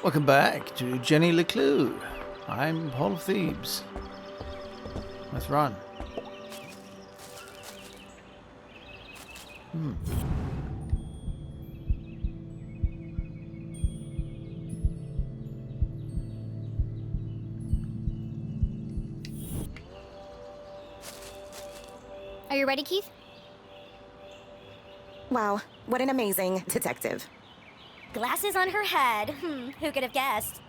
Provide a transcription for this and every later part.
Welcome back to Jenny LeClue. I'm Paul of Thebes. Let's run. Are you ready, Keith? Wow, what an amazing detective. Glasses on her head. Who could have guessed?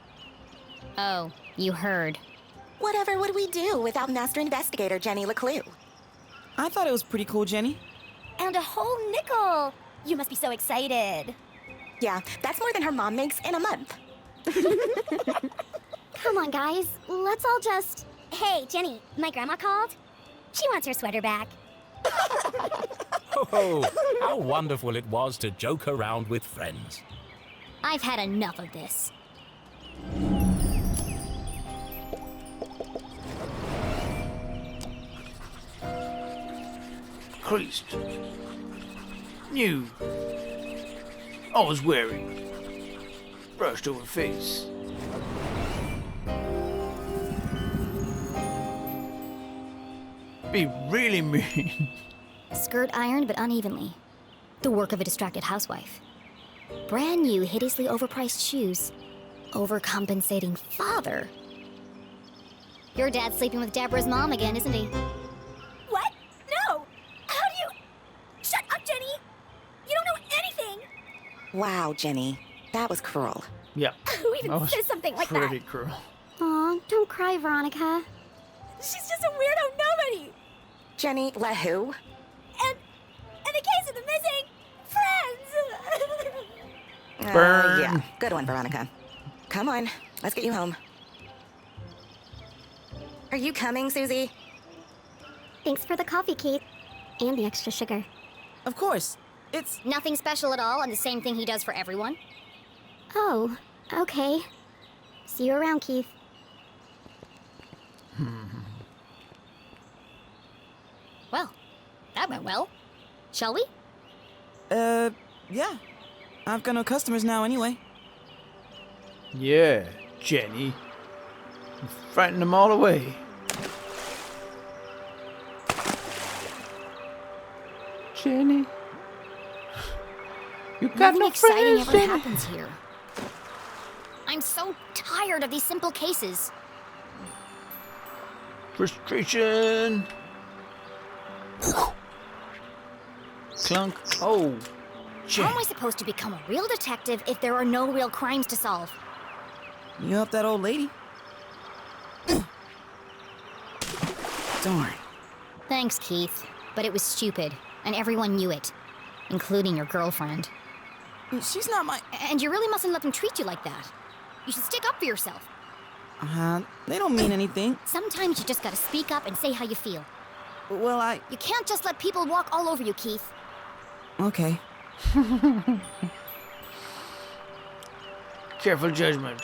Oh, you heard. Whatever would we do without Master Investigator Jenny LeClue? I thought it was pretty cool, Jenny. And a whole nickel! You must be so excited. Yeah, that's more than her mom makes in a month. Come on, guys. Let's all just... Hey, Jenny, my grandma called. She wants her sweater back. Oh, how wonderful it was to joke around with friends. I've had enough of this. Creased. New. I was wearing. Brushed over face. Be really mean. Skirt ironed but unevenly. The work of a distracted housewife. Brand new, hideously overpriced shoes. Overcompensating father. Your dad's sleeping with Deborah's mom again, isn't he? What? No! How do you... Shut up, Jenny! You don't know anything! Wow, Jenny, that was cruel. Yeah. Who even That was says something like pretty that? cruel. Aw, don't cry, Veronica. She's just a weirdo nobody! Jenny, let who? And the case of the missing friends! Burn. Yeah, good one, Veronica. Come on, let's get you home. Are you coming, Susie? Thanks for the coffee, Keith. And the extra sugar. Of course. It's... Nothing special at all, and the same thing he does for everyone. Oh, okay. See you around, Keith. Well, that went well. Shall we? Yeah. I've got no customers now anyway. Yeah, Jenny. You frightened them all away. Jenny. You got Nothing no exciting friends, ever Jenny. happens here. I'm so tired of these simple cases. Frustration. Clunk. Oh, How Jenny. am I supposed to become a real detective if there are no real crimes to solve? You helped that old lady. Darn. Thanks, Keith. But it was stupid, and everyone knew it, including your girlfriend. She's not my... And you really mustn't let them treat you like that. You should stick up for yourself. They don't mean anything. Sometimes you just gotta speak up and say how you feel. Well, You can't just let people walk all over you, Keith. Okay. Careful judgment.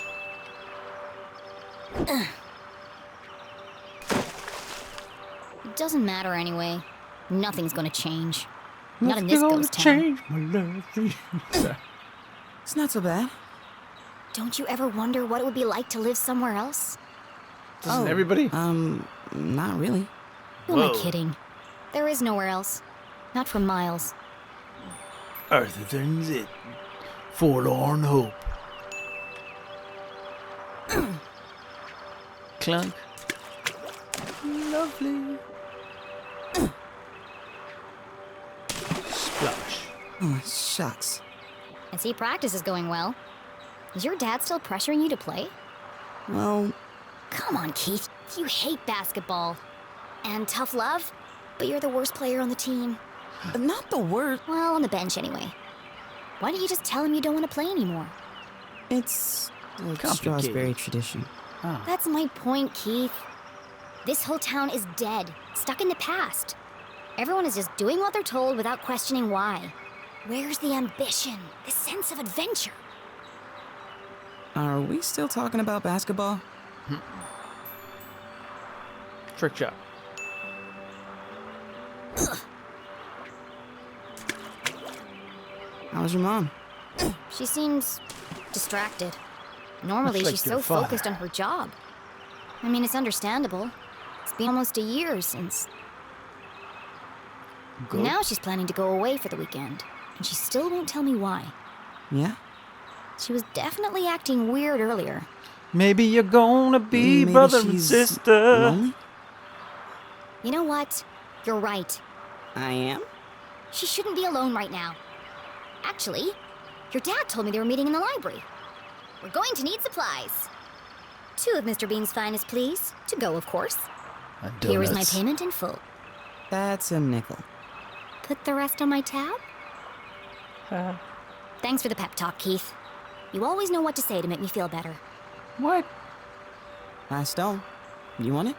It doesn't matter anyway. Nothing's gonna change. Not in Nothing's this gonna ghost town. change my love for you. It's not so bad. Don't you ever wonder what it would be like to live somewhere else? Doesn't everybody? Not really. Who am I Whoa. kidding? There is nowhere else. Not for miles. Arthur turns it. Forlorn hope. Clunk. Lovely. Splash. Oh, shucks. I see practice is going well. Is your dad still pressuring you to play? Well, Come on, Keith. You hate basketball. And tough love, but you're the worst player on the team. not the word. Well, on the bench anyway. Why don't you just tell him you don't want to play anymore? It's a Complicated. Strasberry tradition. Ah. That's my point, Keith. This whole town is dead, stuck in the past. Everyone is just doing what they're told without questioning why. Where's the ambition, the sense of adventure? Are we still talking about basketball? Trick shot. How's your mom? She seems distracted. Normally, Much she's like your so father. focused on her job. I mean, it's understandable. It's been almost a year since... Good. Now she's planning to go away for the weekend, and she still won't tell me why. Yeah? She was definitely acting weird earlier. Maybe you're gonna be Maybe brother and she's sister. lonely? You know what? You're right. I am? She shouldn't be alone right now. Actually, your dad told me they were meeting in the library. We're going to need supplies. 2 of Mr. Bean's finest, please. To go, of course. And Here is my donuts. payment in full. That's a nickel. Put the rest on my tab? Thanks for the pep talk, Keith. You always know what to say to make me feel better. What? Last stone. You want it?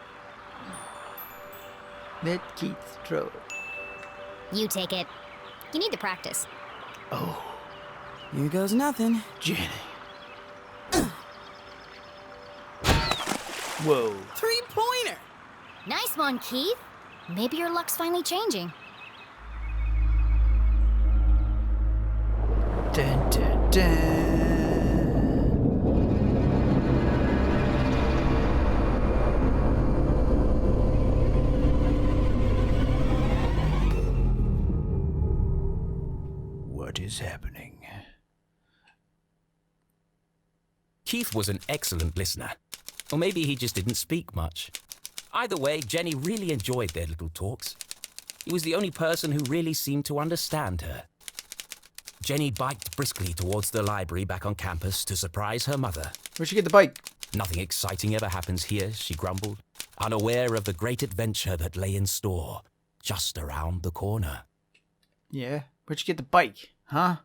Let Keith throw it. You take it. You need to practice. Oh, Here goes nothing. Jenny. Whoa. 3-pointer! Nice one, Keith. Maybe your luck's finally changing. Dun, dun, dun. What is happening? Keith was an excellent listener. Or maybe he just didn't speak much. Either way, Jenny really enjoyed their little talks. He was the only person who really seemed to understand her. Jenny biked briskly towards the library back on campus to surprise her mother. Where'd she get the bike? Nothing exciting ever happens here, she grumbled, unaware of the great adventure that lay in store just around the corner. Yeah. Where'd you get the bike? Huh?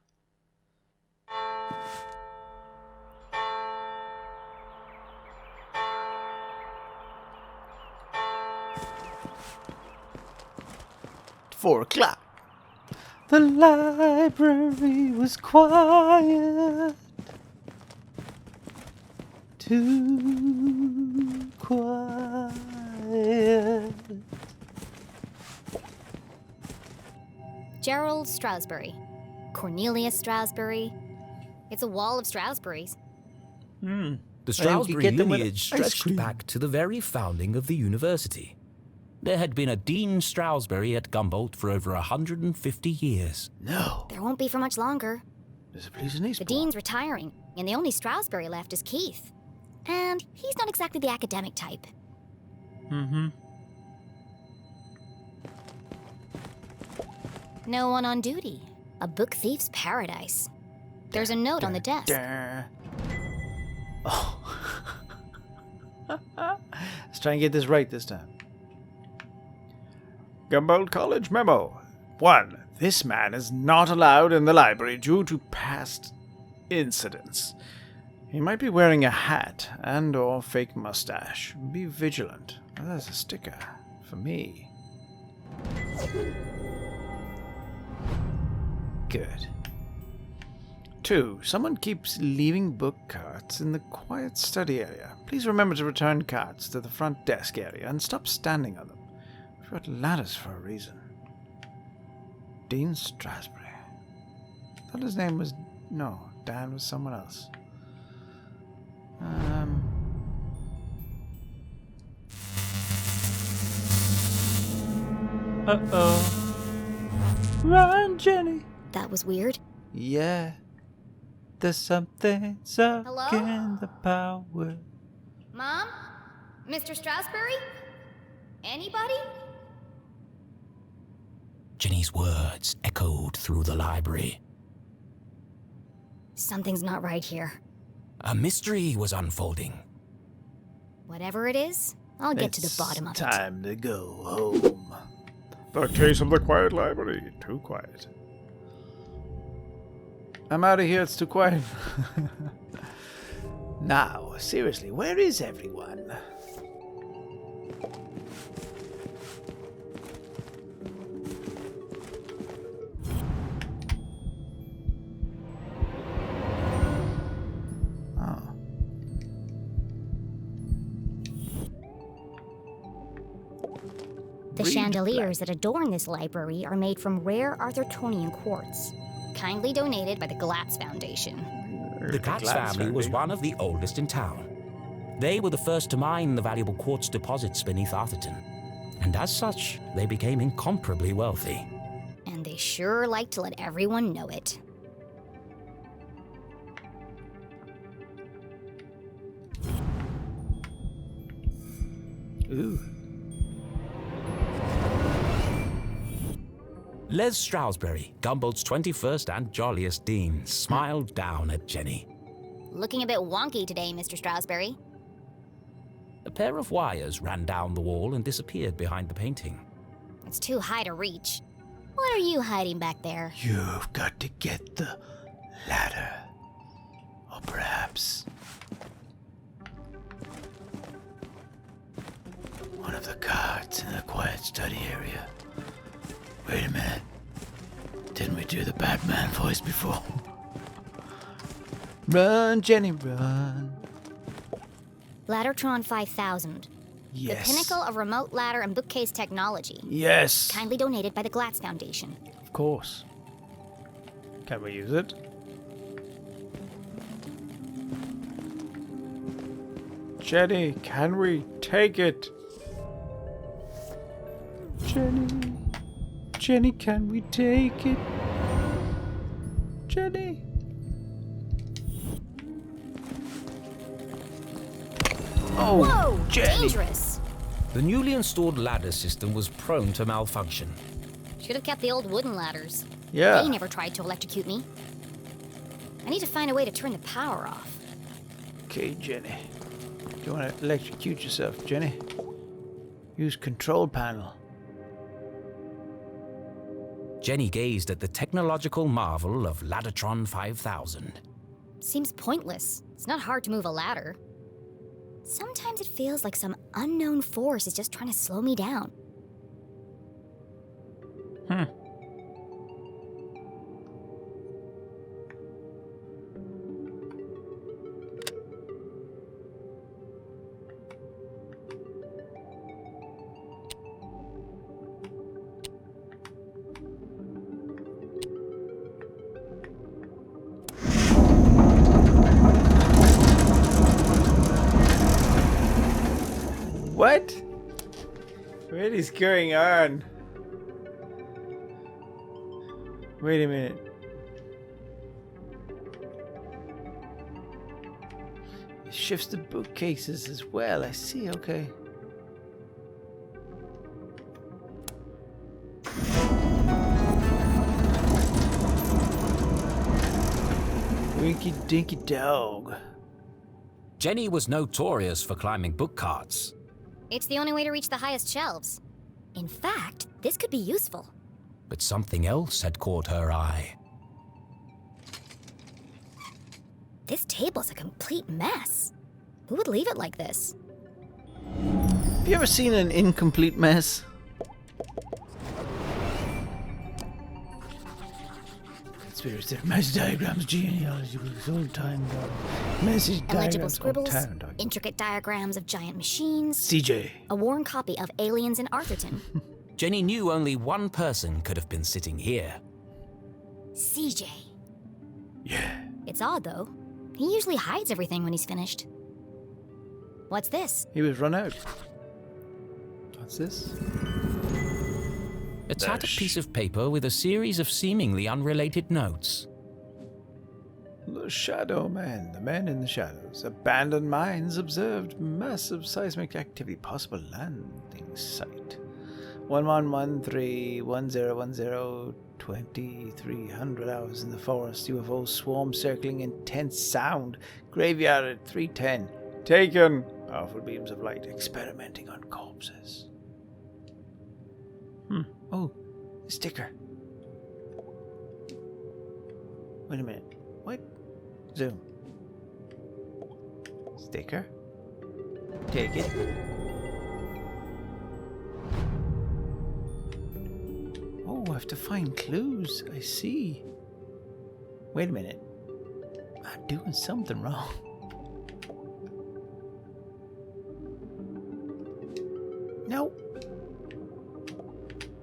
Four o'clock. The library was quiet. Too quiet. Gerald Stroudsbury. Cornelius Stroudsbury. It's a wall of Stroudsburys. The Well, you could Stroudsbury get them with lineage ice stretched cream. back to the very founding of the university. There had been a Dean Stroudsbury at Gumboldt for over 150 years. No. There won't be for much longer. There's a place in Eastport. The dean's retiring, and the only Stroudsbury left is Keith. And he's not exactly the academic type. Mm-hmm. No one on duty. A book thief's paradise. There's a note on the desk. Oh. Let's try and get this right this time. Gumboldt College memo. 1. This man is not allowed in the library due to past incidents. He might be wearing a hat and or fake mustache. Be vigilant. Oh, there's a sticker for me. Good. 2. Someone keeps leaving book carts in the quiet study area. Please remember to return carts to the front desk area and stop standing on them. We've got ladders for a reason. Dean Strasbury. I thought his name was... No, Dan was someone else. Uh-oh. Run, Jenny. That was weird. Yeah. There's something stuck Hello? in the power. Mom? Mr. Stroudsbury? Anybody? Jenny's words echoed through the library. Something's not right here. A mystery was unfolding. Whatever it is, I'll get to the bottom of it. Time to go home. The case of the quiet library. Too quiet. I'm out of here. It's too quiet. Now, seriously, where is everyone? Oh. The Read chandeliers that adorn this library are made from rare Arthurtonian quartz, kindly donated by the Glatz Foundation. The Katz family was one of the oldest in town. They were the first to mine the valuable quartz deposits beneath Arthurton, and as such, they became incomparably wealthy. And they sure like to let everyone know it. Ooh. Les Stroudsbury, Gumbold's 21st and jolliest dean, smiled down at Jenny. Looking a bit wonky today, Mr. Stroudsbury. A pair of wires ran down the wall and disappeared behind the painting. It's too high to reach. What are you hiding back there? You've got to get the ladder. Or perhaps one of the cards in the quiet study area. Wait a minute. Didn't we do the Batman voice before? Run, Jenny, run. Laddertron 5000. Yes. The pinnacle of remote ladder and bookcase technology. Yes. Kindly donated by the Glatz Foundation. Of course. Can we use it? Jenny, can we take it? Jenny. Jenny, can we take it? Jenny. Oh, Whoa! Jenny. Dangerous! The newly installed ladder system was prone to malfunction. Should have kept the old wooden ladders. Yeah. They never tried to electrocute me. I need to find a way to turn the power off. Okay, Jenny. Do you want to electrocute yourself, Jenny? Use control panel. Jenny gazed at the technological marvel of Laddertron 5000. Seems pointless. It's not hard to move a ladder. Sometimes it feels like some unknown force is just trying to slow me down. What? What is going on? Wait a minute. It shifts the bookcases as well. I see, okay. Winky dinky dog. Jenny was notorious for climbing book carts. It's the only way to reach the highest shelves. In fact, this could be useful. But something else had caught her eye. This table's a complete mess. Who would leave it like this? Have you ever seen an incomplete mess? Conspiracy, message diagrams, genealogy, old time, message Illegible diagrams, scribbles, old time, intricate diagrams of giant machines, CJ. a worn copy of Aliens in Arthurton. Jenny knew only one person could have been sitting here. CJ. Yeah. It's odd, though. He usually hides everything when he's finished. What's this? He was run out. What's this? A tattered piece of paper with a series of seemingly unrelated notes. The Shadow Man, the man in the shadows. Abandoned mines observed. Massive seismic activity. Possible landing site. 11131010. 2300 hours in the forest. UFO swarm circling intense sound. Graveyard at 310. Taken. Powerful beams of light experimenting on corpses. Oh, a sticker. Wait a minute. What? Zoom. Sticker. Take it. Oh, I have to find clues. I see. Wait a minute. I'm doing something wrong. No.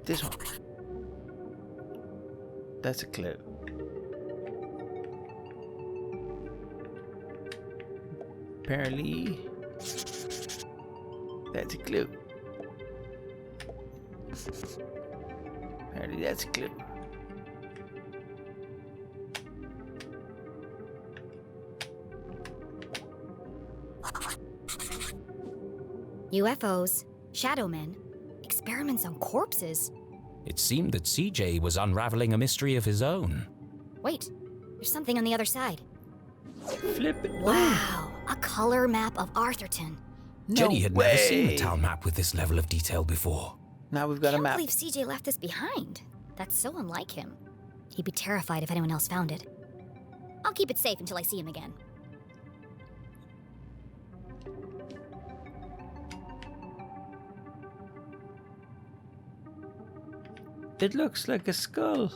This one. That's a clue. Apparently, that's a clue. Apparently, that's a clue. UFOs, shadow men, experiments on corpses. It seemed that CJ was unraveling a mystery of his own. Wait, there's something on the other side. Flip it. Wow, a color map of Arthurton. No Jenny had never seen a way. town map with this level of detail before. Now we've got a Can't map. believe CJ left this behind. That's so unlike him. He'd be terrified if anyone else found it. I'll keep it safe until I see him again. It looks like a skull.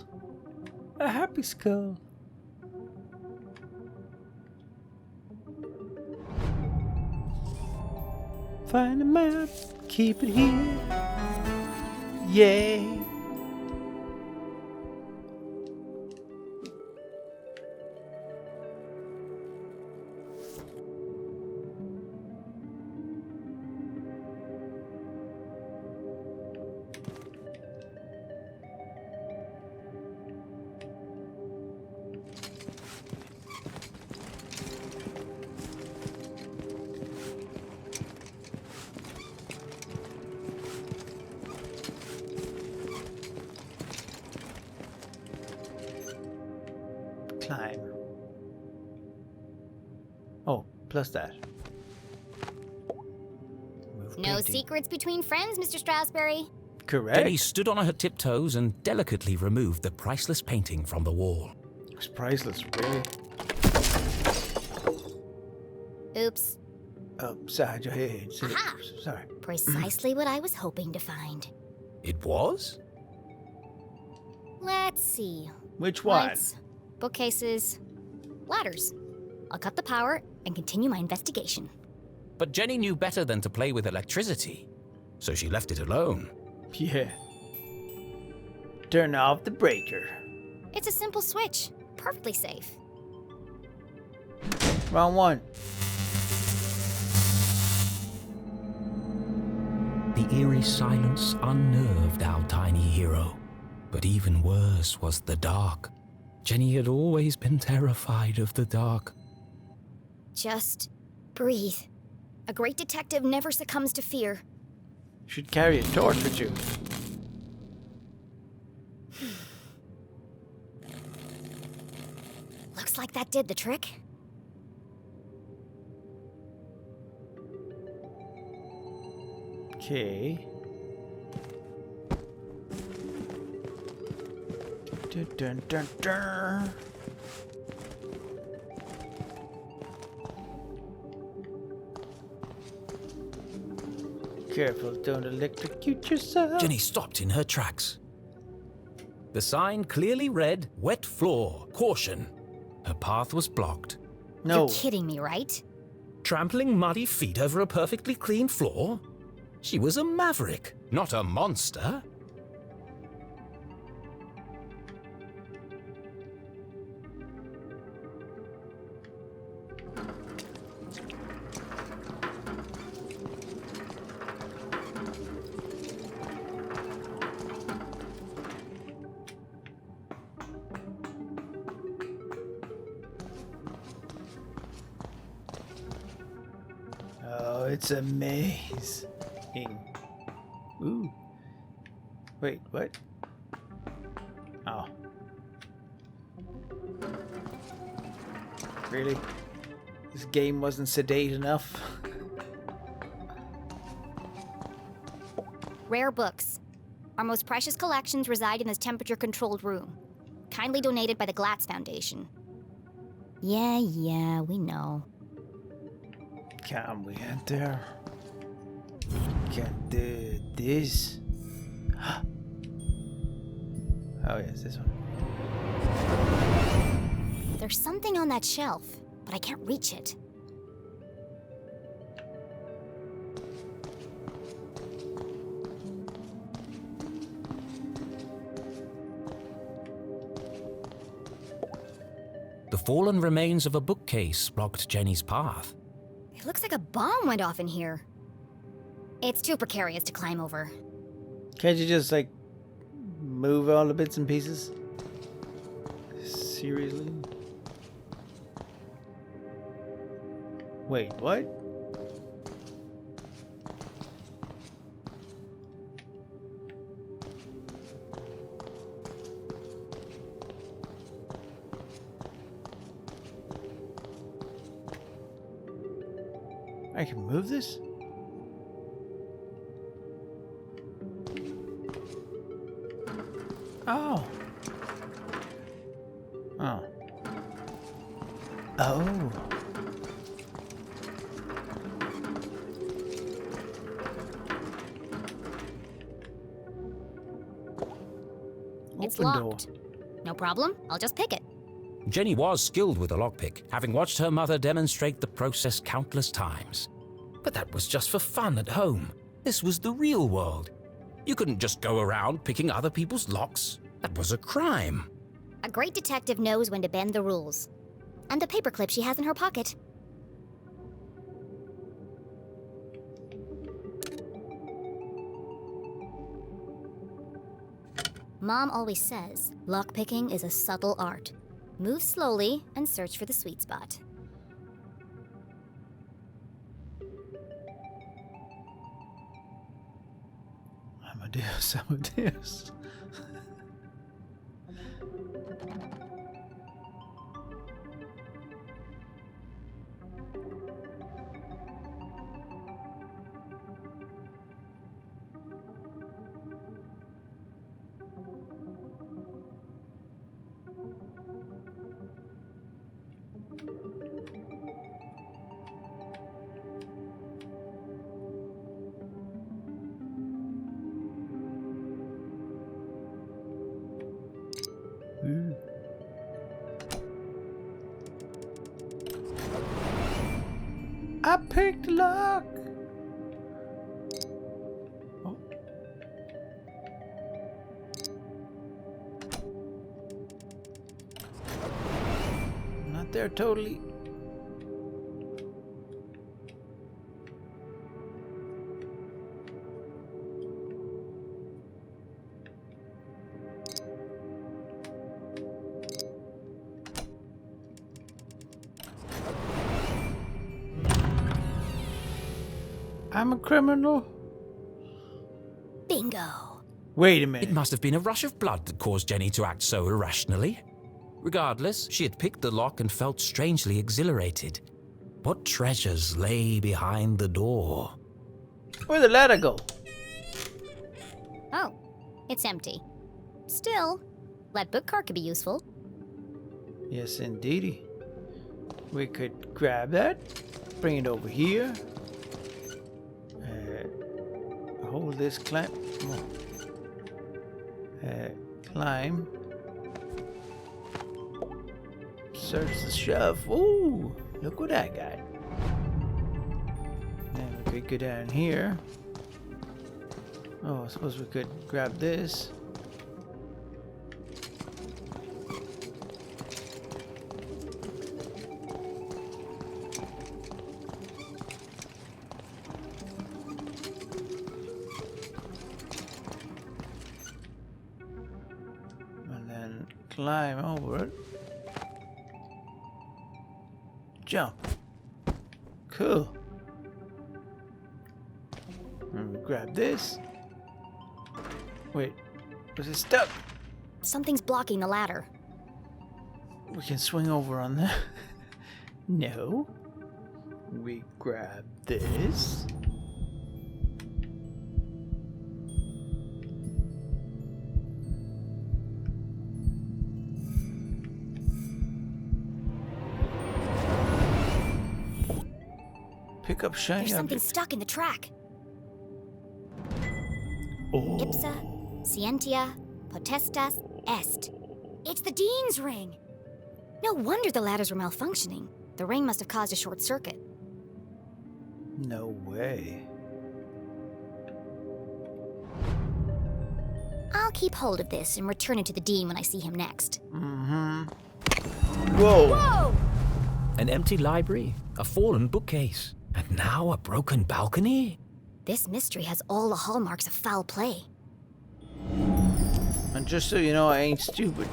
A happy skull. Find a map, keep it here. Yay. Climb. Oh, plus that. Move No painting. secrets between friends, Mr. Strasberry. Correct. Jenny stood on her tiptoes and delicately removed the priceless painting from the wall. It's priceless, really. Oops. Upside your head. Silly. Aha! Sorry. Precisely what I was hoping to find. It was? Let's see. Which one? Lights, bookcases, ladders. I'll cut the power and continue my investigation. But Jenny knew better than to play with electricity, so she left it alone. Yeah. Turn off the breaker. It's a simple switch. Perfectly safe. Wrong one. The eerie silence unnerved our tiny hero. But even worse was the dark. Jenny had always been terrified of the dark. Just breathe. A great detective never succumbs to fear. Should carry a torch with you. Looks like that did the trick. Okay. Dun, dun, dun, dun. Careful, don't electrocute yourself. Jenny stopped in her tracks. The sign clearly read, "Wet floor, caution." Her path was blocked. No. You're kidding me, right? Trampling muddy feet over a perfectly clean floor? She was a maverick, not a monster. Oh, it's amazing. Ooh. Wait, what? Oh. Really? This game wasn't sedate enough? Rare books. Our most precious collections reside in this temperature-controlled room. Kindly donated by the Glatz Foundation. Yeah, we know. Can we enter? Can do this? Oh yes, this one. There's something on that shelf, but I can't reach it. The fallen remains of a bookcase blocked Jenny's path. It looks like a bomb went off in here. It's too precarious to climb over. Can't you just, like, move all the bits and pieces? Seriously? Wait, what? I can move this? Oh. Oh. Oh. It's Open locked. door. No problem. I'll just pick it. Jenny was skilled with a lockpick, having watched her mother demonstrate the process countless times. But that was just for fun at home. This was the real world. You couldn't just go around picking other people's locks. That was a crime. A great detective knows when to bend the rules. And the paperclip she has in her pocket. Mom always says, lockpicking is a subtle art. Move slowly and search for the sweet spot. Amadeus, Amadeus. Ooh. I picked lock. Oh. Not there totally. I'm a criminal. Bingo. Wait a minute. It must have been a rush of blood that caused Jenny to act so irrationally. Regardless, she had picked the lock and felt strangely exhilarated. What treasures lay behind the door? Where'd the ladder go? Oh, it's empty. Still, that book cart could be useful. Yes, indeedy. We could grab that, bring it over here. Hold this climb. Come on. Climb. Search the shelf. Ooh, look what I got. Then we could go down here. Oh, I suppose we could grab this. And then climb over it. Jump. Cool. And we grab this. Wait, was it stuck? Something's blocking the ladder. We can swing over on that. No. We grab this. Pick up shiny There's something object. stuck in the track. Oh. Ipsa, scientia, potestas, est. It's the Dean's ring. No wonder the ladders were malfunctioning. The ring must have caused a short circuit. No way. I'll keep hold of this and return it to the Dean when I see him next. Mm-hmm. Whoa. Whoa! An empty library, a fallen bookcase, And now a broken balcony? This mystery has all the hallmarks of foul play. And just so you know, I ain't stupid.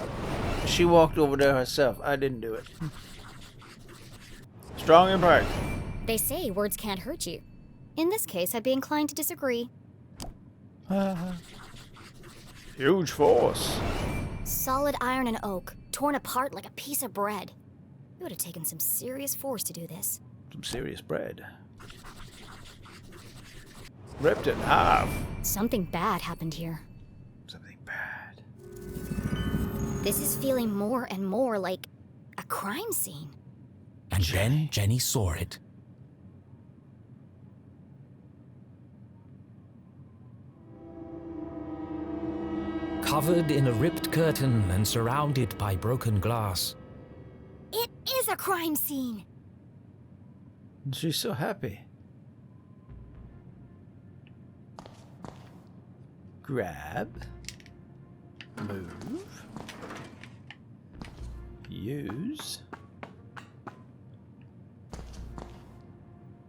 She walked over there herself. I didn't do it. Strong impact. They say words can't hurt you. In this case, I'd be inclined to disagree. Huge force. Solid iron and oak, torn apart like a piece of bread. It would have taken some serious force to do this. Some serious bread. Ripped in half. Something bad happened here. Something bad. This is feeling more and more like a crime scene. And then Jenny saw it. Covered in a ripped curtain and surrounded by broken glass. It is a crime scene! And she's so happy. Grab. Move. Use.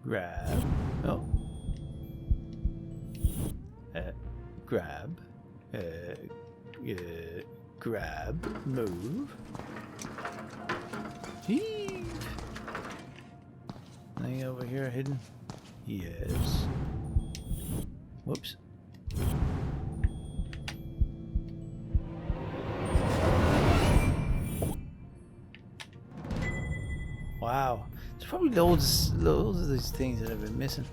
Grab. Oh. Grab. Grab. Move. Heave. Anything over here hidden? Yes. Whoops. Wow. There's probably loads of these things that I've been missing.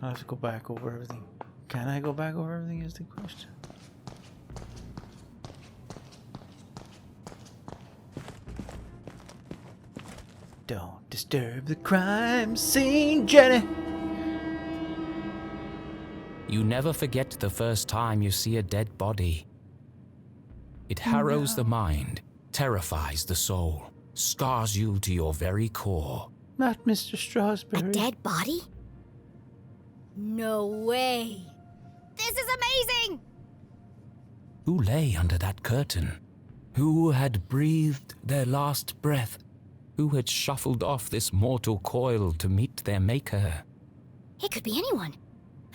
I'll have to go back over everything. Can I go back over everything is the question. Don't disturb the crime scene, Jenny! You never forget the first time you see a dead body. It harrows the mind, terrifies the soul, scars you to your very core. Not Mr. Strasberry. A dead body? No way! This is amazing! Who lay under that curtain? Who had breathed their last breath? Who had shuffled off this mortal coil to meet their maker? It could be anyone.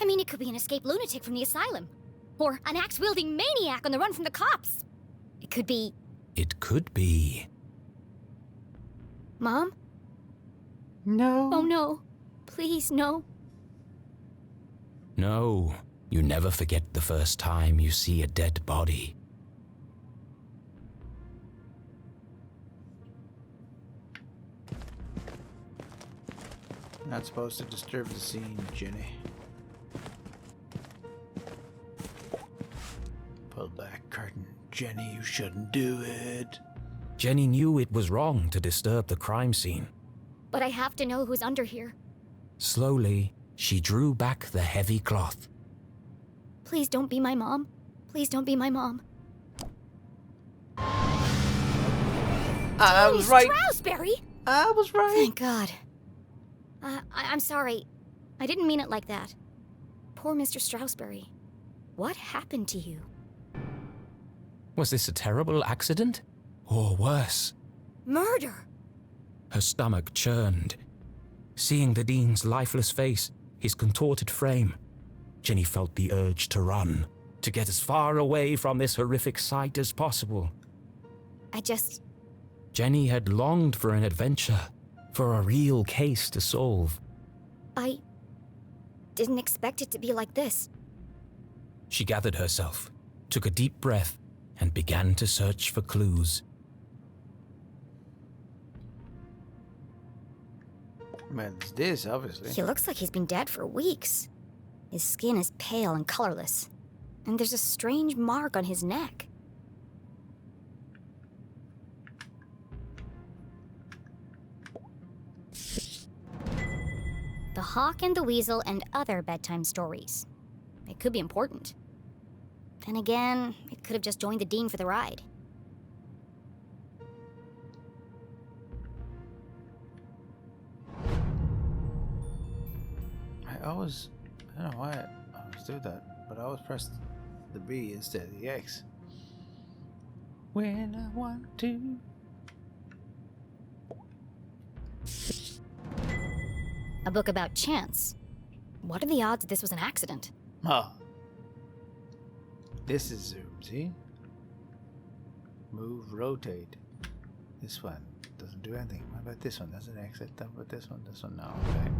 I mean, it could be an escaped lunatic from the asylum. Or an axe-wielding maniac on the run from the cops. It could be... It could be. Mom? No. Oh no. Please, no. No, you never forget the first time you see a dead body. Not supposed to disturb the scene, Jenny. Pull back curtain. Jenny, you shouldn't do it. Jenny knew it was wrong to disturb the crime scene. But I have to know who's under here. Slowly, she drew back the heavy cloth. Please don't be my mom. Please don't be my mom. I was right. Strasberry! I was right. Thank God. I'm sorry. I didn't mean it like that. Poor Mr. Strasberry. What happened to you? Was this a terrible accident? Or worse? Murder! Her stomach churned. Seeing the Dean's lifeless face, his contorted frame, Jenny felt the urge to run, to get as far away from this horrific sight as possible. Jenny had longed for an adventure, for a real case to solve. I didn't expect it to be like this. She gathered herself, took a deep breath, and began to search for clues. Man, it's this, obviously. He looks like he's been dead for weeks. His skin is pale and colorless, and there's a strange mark on his neck. The Hawk and the Weasel and other bedtime stories. It could be important. Then again, it could have just joined the Dean for the ride. I don't know why I always do that, but I always press the B instead of the X. When I want to. A book about chance. What are the odds that this was an accident? Oh. This is zoom, see? Move, rotate. This one doesn't do anything. What about this one? That's an exit. What about this one? This one, no. Okay.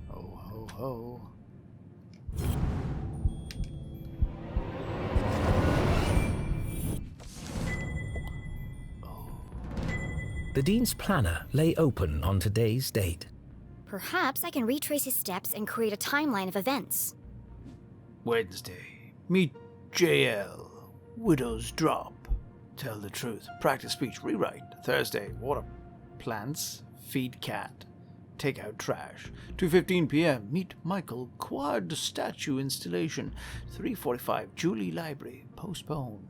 Ho, ho, ho. The Dean's planner lay open on today's date. Perhaps I can retrace his steps and create a timeline of events. Wednesday. Meet JL. Widow's Drop. Tell the truth. Practice speech. Rewrite. Thursday. Water plants. Feed cat. Take out trash. 2:15 p.m. Meet Michael. Quad statue installation. 3:45. Julie Library. Postpone.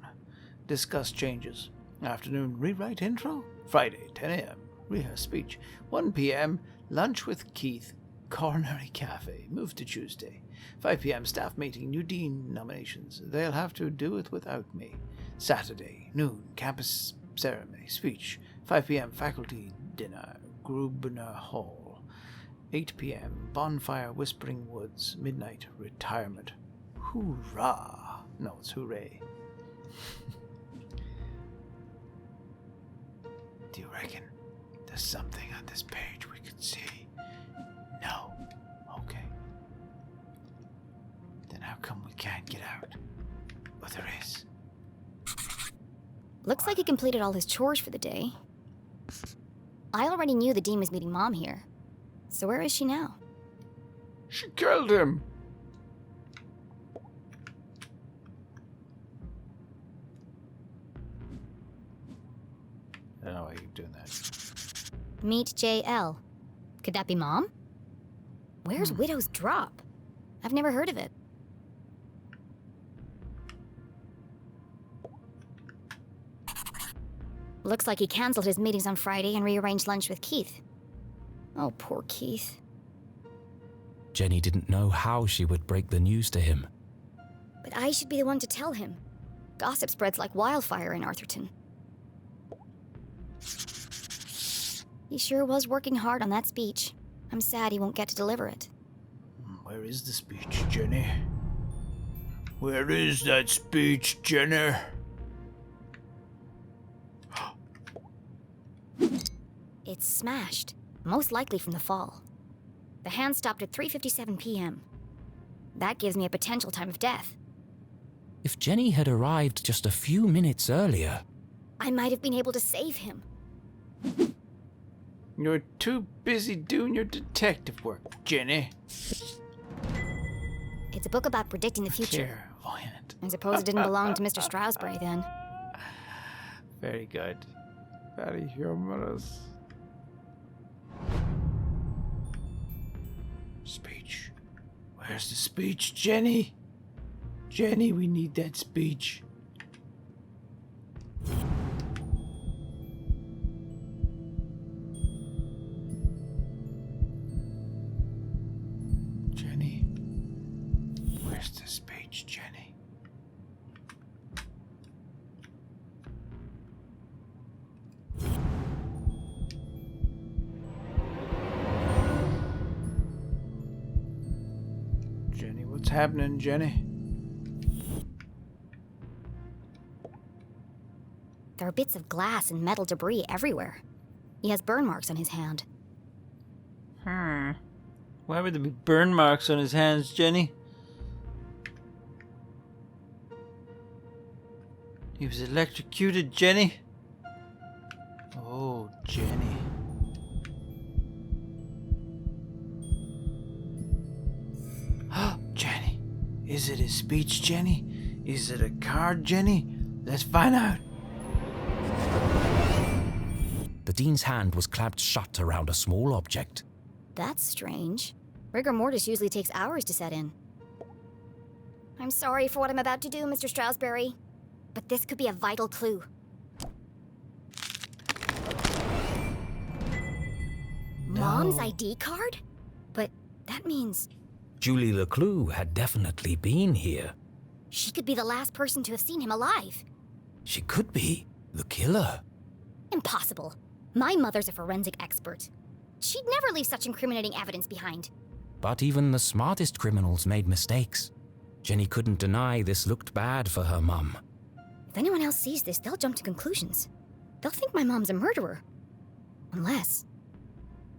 Discuss changes. Afternoon. Rewrite intro. Friday. 10 a.m. Rehearse speech. 1 p.m. Lunch with Keith. Coronary Cafe. Move to Tuesday. 5 p.m. Staff meeting. New dean nominations. They'll have to do it without me. Saturday. Noon. Campus ceremony. Speech. 5 p.m. Faculty dinner. Grubner Hall. 8 p.m. Bonfire Whispering Woods. Midnight. Retirement. Hoorah! No, it's hooray. Do you reckon there's something on this page we could see? No. Okay. Then how come we can't get out? But there is. Looks like he completed all his chores for the day. I already knew the Dean was meeting Mom here. So where is she now? She killed him! I don't know why you keep doing that. Meet JL. Could that be Mom? Where's Widow's Drop? I've never heard of it. Looks like he cancelled his meetings on Friday and rearranged lunch with Keith. Oh, poor Keith. Jenny didn't know how she would break the news to him. But I should be the one to tell him. Gossip spreads like wildfire in Arthurton. He sure was working hard on that speech. I'm sad he won't get to deliver it. Where is the speech, Jenny? Where is that speech, Jenny? It's smashed, most likely from the fall. The hand stopped at 3:57 p.m. That gives me a potential time of death. If Jenny had arrived just a few minutes earlier... I might have been able to save him. You're too busy doing your detective work, Jenny. It's a book about predicting the future. Clairvoyant. I suppose it didn't belong to Mr. Stroudsbury then. Very good. Very humorous. Speech. Where's the speech, Jenny? Jenny, we need that speech. Jenny. Where's the speech, Jenny? Jenny, what's happening, Jenny? There are bits of glass and metal debris everywhere. He has burn marks on his hand. Why would there be burn marks on his hands, Jenny? He was electrocuted, Jenny. Oh, Jenny. Jenny. Is it a speech, Jenny? Is it a card, Jenny? Let's find out. The Dean's hand was clamped shut around a small object. That's strange. Rigor mortis usually takes hours to set in. I'm sorry for what I'm about to do, Mr. Stroudsbury, but this could be a vital clue. No. Mom's ID card? But that means Julie LeClue had definitely been here. she could be the last person to have seen him alive. She could be the killer. Impossible. My mother's a forensic expert. She'd never leave such incriminating evidence behind. But even the smartest criminals made mistakes. Jenny couldn't deny this looked bad for her mum. If anyone else sees this, they'll jump to conclusions. They'll think my mom's a murderer. Unless...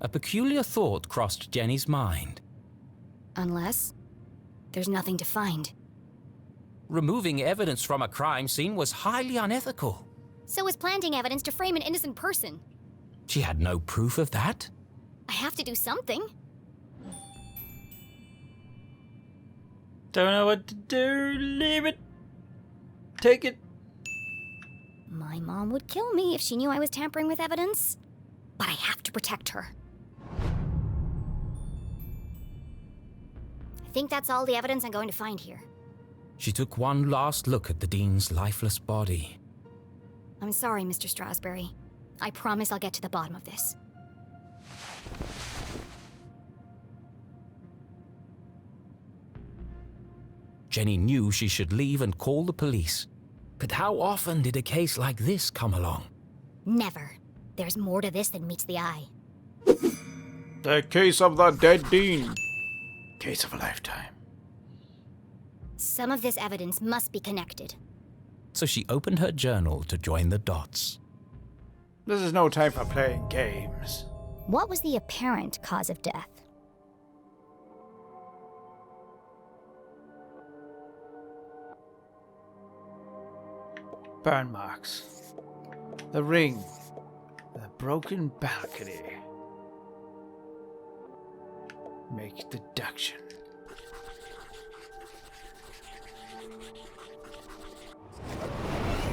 A peculiar thought crossed Jenny's mind. Unless... there's nothing to find. Removing evidence from a crime scene was highly unethical. So was planting evidence to frame an innocent person. She had no proof of that. I have to do something. Don't know what to do. Leave it. Take it. My mom would kill me if she knew I was tampering with evidence. But I have to protect her. I think that's all the evidence I'm going to find here. She took one last look at the Dean's lifeless body. I'm sorry, Mr. Strasberry. I promise I'll get to the bottom of this. Jenny knew she should leave and call the police. But how often did a case like this come along? Never. There's more to this than meets the eye. The case of the dead Dean. Case of a lifetime. Some of this evidence must be connected. So she opened her journal to join the dots. This is no time for playing games. What was the apparent cause of death? Burn marks. The ring. The broken balcony. Make deduction.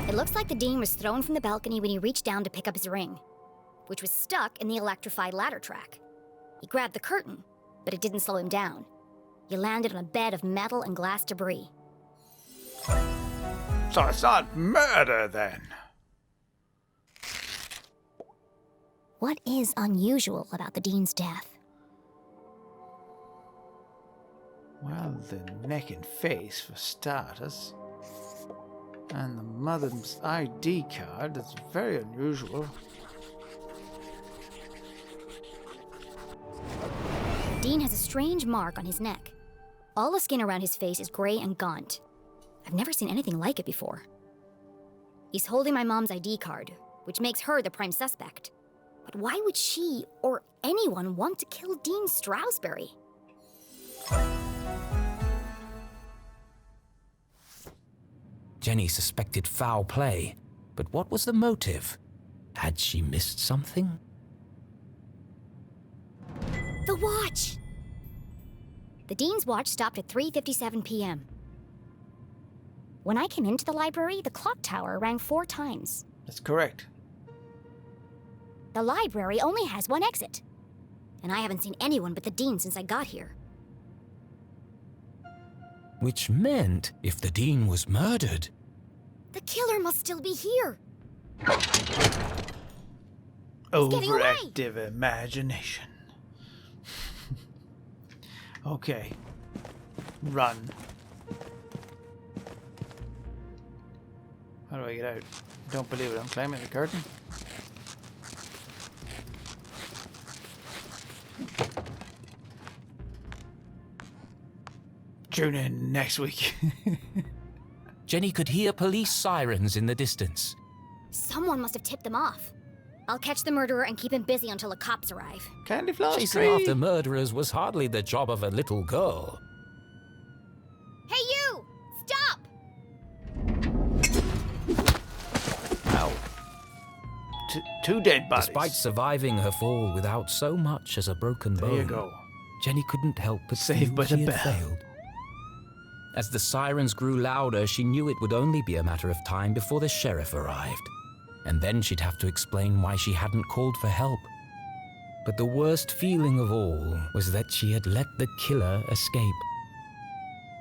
It looks like the Dean was thrown from the balcony when he reached down to pick up his ring, which was stuck in the electrified ladder track. He grabbed the curtain, but it didn't slow him down. He landed on a bed of metal and glass debris. So it's not murder then. What is unusual about the Dean's death? Well, the neck and face for starters. And the mother's ID card is very unusual. Dean has a strange mark on his neck. All the skin around his face is gray and gaunt. I've never seen anything like it before. He's holding my mom's ID card, which makes her the prime suspect. But why would she or anyone want to kill Dean Strasberry? Jenny suspected foul play, but what was the motive? Had she missed something? The watch! The Dean's watch stopped at 3:57 p.m. When I came into the library, the clock tower rang 4 times. That's correct. The library only has one exit. And I haven't seen anyone but the Dean since I got here. Which meant, if the Dean was murdered... The killer must still be here. getting away. Overactive imagination. Okay. Run. How do I get out? Don't believe it. I'm climbing the curtain. Tune in next week. Jenny could hear police sirens in the distance. Someone must have tipped them off. I'll catch the murderer and keep him busy until the cops arrive. Candy floss Chasing tree. after murderers was hardly the job of a little girl. Hey you! Stop! Ow. Two dead bodies. Despite surviving her fall without so much as a broken bone, There you go. Jenny couldn't help but Saved feel by the she had bell. failed. As the sirens grew louder, she knew it would only be a matter of time before the sheriff arrived. And then she'd have to explain why she hadn't called for help. But the worst feeling of all was that she had let the killer escape.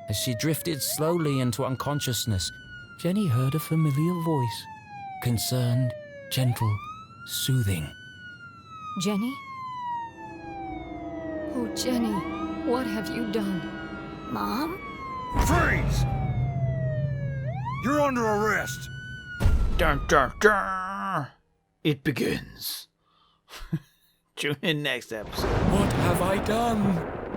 As she drifted slowly into unconsciousness, Jenny heard a familiar voice. Concerned, gentle, soothing. Jenny? Oh, Jenny, what have you done? Mom? Freeze! You're under arrest. Dun, dun, dun. It begins. Tune in next episode. What have I done?